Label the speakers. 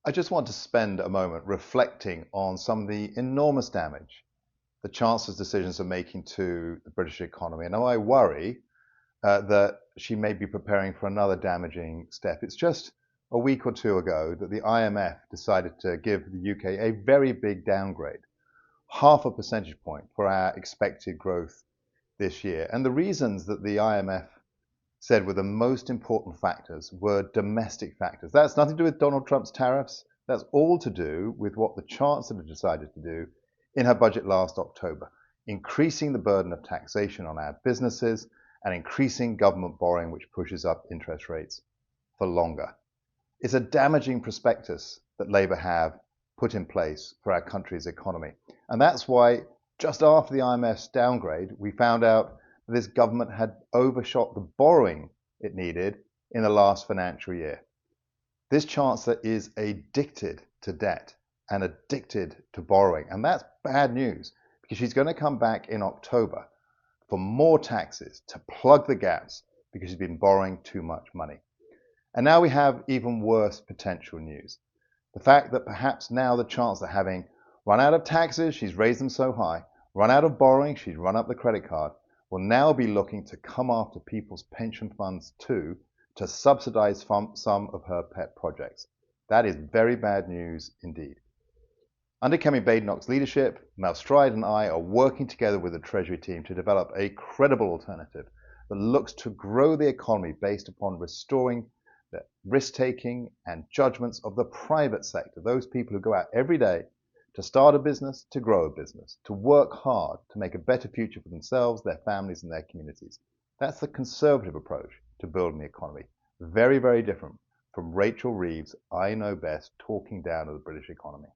Speaker 1: I just want to spend a moment reflecting on some of the enormous damage the Chancellor's decisions are making to the British economy. And I worry that she may be preparing for another damaging step. It's just a week or two ago that the IMF decided to give the UK a very big downgrade, half a percentage point for our expected growth this year. And the reasons that the IMF said were the most important factors were domestic factors. That's nothing to do with Donald Trump's tariffs. That's all to do with what the Chancellor decided to do in her budget last October, increasing the burden of taxation on our businesses and increasing government borrowing, which pushes up interest rates for longer. It's a damaging prospectus that Labour have put in place for our country's economy. And that's why just after the IMF's downgrade, we found out that this government had overshot the borrowing it needed in the last financial year. This Chancellor is addicted to debt and addicted to borrowing. And that's bad news because she's going to come back in October for more taxes to plug the gaps because she's been borrowing too much money. And now we have even worse potential news. The fact that perhaps now the Chancellor, having run out of taxes, she's raised them so high, run out of borrowing, she's run up the credit card, will now be looking to come after people's pension funds too to subsidize some of her pet projects. That is very bad news indeed. Under Kemi Badenoch's leadership, Mel Stride and I are working together with the Treasury team to develop a credible alternative that looks to grow the economy based upon restoring the risk-taking and judgments of the private sector, those people who go out every day to start a business, to grow a business, to work hard, to make a better future for themselves, their families and their communities. That's the Conservative approach to building the economy. Very, very different from Rachel Reeves' I know best talking down of the British economy.